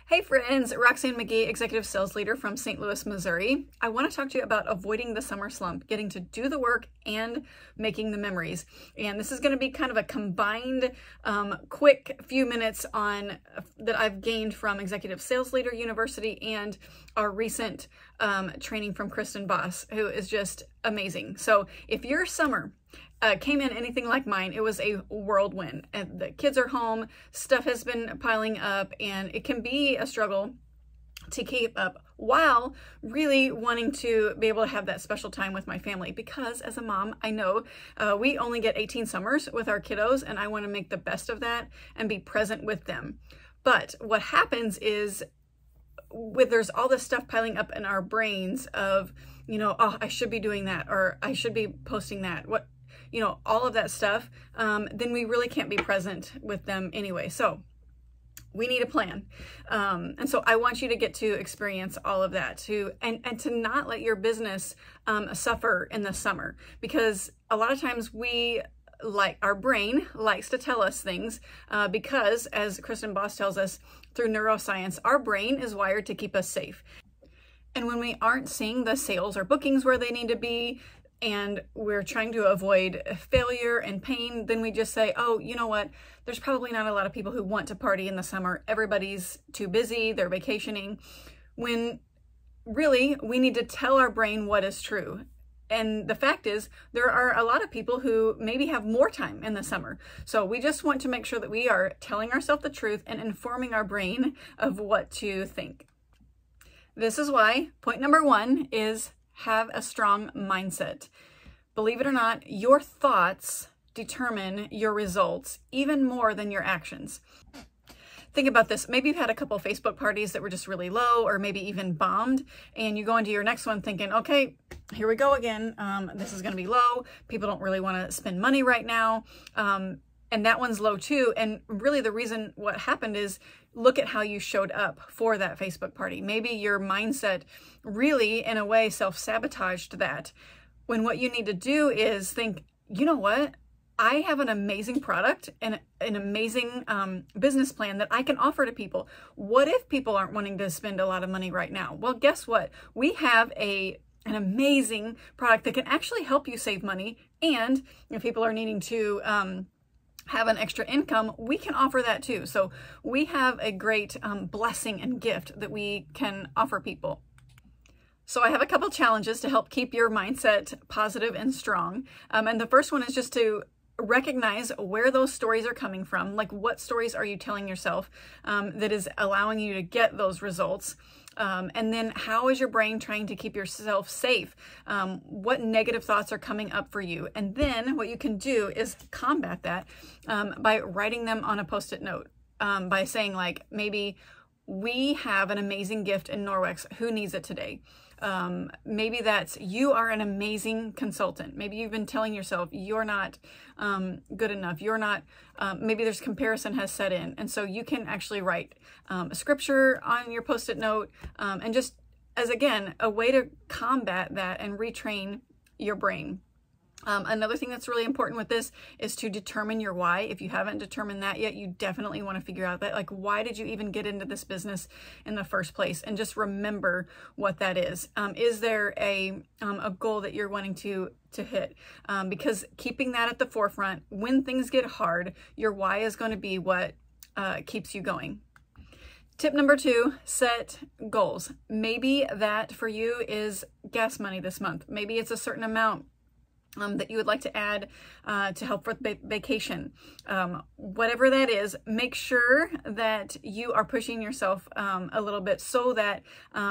Hey friends, Roxanne McGee, Executive Sales Leader from St. Louis, Missouri. I want to talk to you about avoiding the summer slump, getting to do the work and making the memories. And this is going to be kind of a combined, quick few minutes on that I've gained from Executive Sales Leader University and our recent training from Kristen Boss, who is just amazing. So if your summer came in anything like mine, it was a whirlwind. And the kids are home, stuff has been piling up, and it can be a struggle to keep up while really wanting to be able to have that special time with my family. Because as a mom, I know we only get 18 summers with our kiddos, and I want to make the best of that and be present with them. But what happens is there's all this stuff piling up in our brains of, oh, I should be doing that, or I should be posting that. All of that stuff, then we really can't be present with them anyway. So we need a plan. And so I want you to get to experience all of that and to not let your business suffer in the summer, because a lot of times our brain likes to tell us things because, as Kristen Boss tells us through neuroscience, our brain is wired to keep us safe. And when we aren't seeing the sales or bookings where they need to be, and we're trying to avoid failure and pain, then we just say, oh, you know what? There's probably not a lot of people who want to party in the summer. Everybody's too busy. They're vacationing. When really we need to tell our brain what is true. And the fact is, there are a lot of people who maybe have more time in the summer. So we just want to make sure that we are telling ourselves the truth and informing our brain of what to think. This is why point number 1 is have a strong mindset. Believe it or not, your thoughts determine your results even more than your actions. Think about this. Maybe you've had a couple of Facebook parties that were just really low or maybe even bombed, and you go into your next one thinking, okay, here we go again. This is going to be low. People don't really want to spend money right now. And that one's low too. And really the reason what happened is look at how you showed up for that Facebook party. Maybe your mindset really, in a way, self-sabotaged that. When what you need to do is think, you know what? I have an amazing product and an amazing business plan that I can offer to people. What if people aren't wanting to spend a lot of money right now? Well, guess what? We have an amazing product that can actually help you save money. And if people are needing to have an extra income, we can offer that too. So we have a great blessing and gift that we can offer people. So I have a couple challenges to help keep your mindset positive and strong. And the first one is just to recognize where those stories are coming from. Like, what stories are you telling yourself that is allowing you to get those results? And then how is your brain trying to keep yourself safe? What negative thoughts are coming up for you? And then what you can do is combat that by writing them on a Post-it note, by saying, like, maybe we have an amazing gift in Norwex. Who needs it today? Maybe that's you are an amazing consultant. Maybe you've been telling yourself you're not good enough. You're not, maybe there's comparison has set in. And so you can actually write a scripture on your Post-it note and just as, again, a way to combat that and retrain your brain. Another thing that's really important with this is to determine your why. If you haven't determined that yet, you definitely want to figure out that, like, why did you even get into this business in the first place? And just remember what that is. Is there a goal that you're wanting to hit? Because keeping that at the forefront, when things get hard, your why is going to be what keeps you going. Tip number 2, set goals. Maybe that for you is gas money this month. Maybe it's a certain amount that you would like to add to help with vacation. Whatever that is, make sure that you are pushing yourself a little bit so that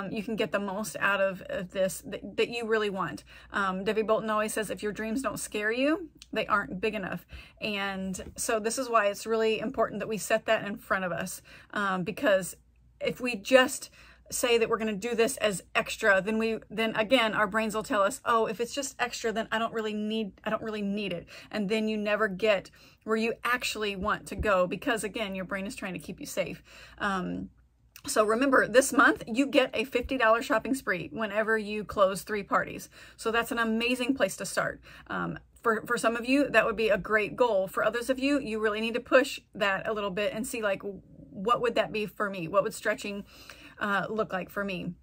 you can get the most out of this that you really want. Debbie Bolton always says, if your dreams don't scare you, they aren't big enough. And so this is why it's really important that we set that in front of us, because if we just say that we're going to do this as extra, then again our brains will tell us, oh, if it's just extra, then I don't really need it. And then you never get where you actually want to go, because again, your brain is trying to keep you safe. So remember, this month you get a $50 shopping spree whenever you close 3 parties. So that's an amazing place to start. For some of you, that would be a great goal. For others of you, you really need to push that a little bit and see, like, what would that be for me? What would stretching look like for me?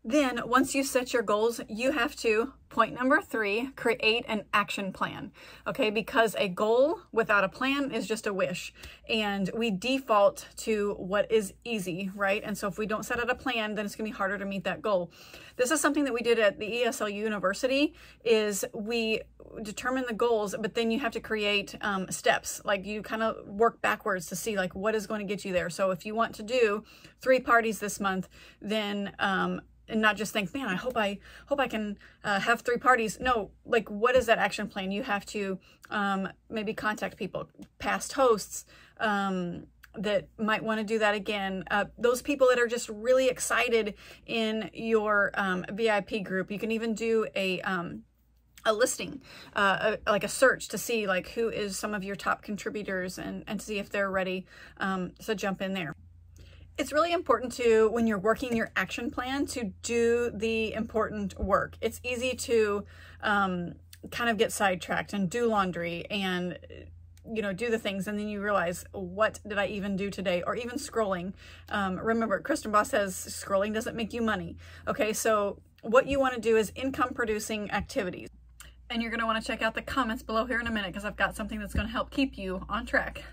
Then once you set your goals, you have to, point number 3, create an action plan, okay? Because a goal without a plan is just a wish, and we default to what is easy, right? And so if we don't set out a plan, then it's gonna be harder to meet that goal. This is something that we did at the ESL University, is we determine the goals, but then you have to create steps. Like you kind of work backwards to see like what is going to get you there. So if you want to do 3 parties this month, then and not just think, man, I hope I can have 3 parties. No, like what is that action plan? You have to maybe contact people, past hosts that might want to do that again. Those people that are just really excited in your VIP group. You can even do a listing, like a search to see like who is some of your top contributors and see if they're ready to jump in there. It's really important to, when you're working your action plan, to do the important work. It's easy to kind of get sidetracked and do laundry and, you know, do the things, and then you realize, what did I even do today? Or even scrolling. Remember, Kristen Boss says scrolling doesn't make you money. Okay, so what you want to do is income producing activities. And you're going to want to check out the comments below here in a minute, because I've got something that's going to help keep you on track.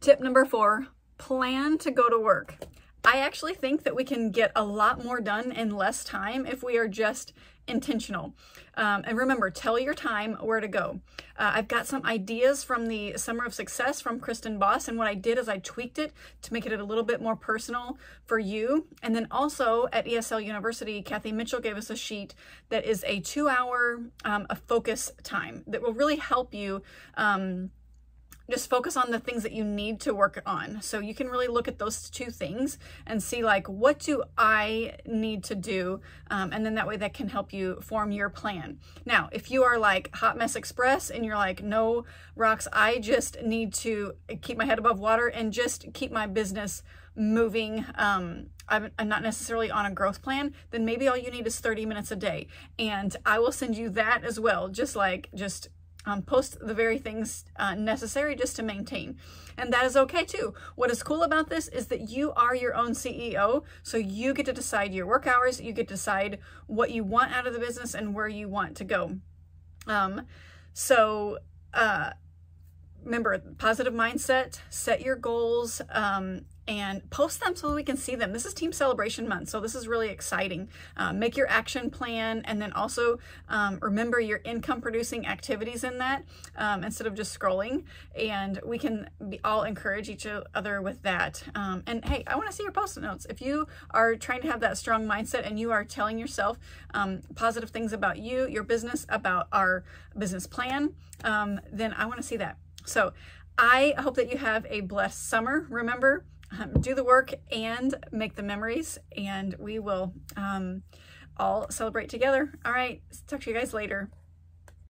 Tip number 4, plan to go to work. I actually think that we can get a lot more done in less time if we are just intentional. And remember, tell your time where to go. I've got some ideas from the Summer of Success from Kristen Boss, and what I did is I tweaked it to make it a little bit more personal for you. And then also at ESL University, Kathy Mitchell gave us a sheet that is a 2-hour focus time that will really help you just focus on the things that you need to work on. So you can really look at those 2 things and see like, what do I need to do? And then that way that can help you form your plan. Now, if you are like Hot Mess Express and you're like, no, Rox, I just need to keep my head above water and just keep my business moving. I'm not necessarily on a growth plan, then maybe all you need is 30 minutes a day. And I will send you that as well. Just post the very things necessary just to maintain. And that is okay too. What is cool about this is that you are your own CEO, so you get to decide your work hours, you get to decide what you want out of the business and where you want to go. Remember, positive mindset, set your goals, and post them so we can see them. This is Team Celebration Month, so this is really exciting. Make your action plan, and then also remember your income producing activities in that instead of just scrolling, and we can all encourage each other with that. And hey, I want to see your post-it notes. If you are trying to have that strong mindset and you are telling yourself positive things about you, your business, about our business plan, then I want to see that. So I hope that you have a blessed summer. Remember, do the work and make the memories, and we will all celebrate together. All right, talk to you guys later.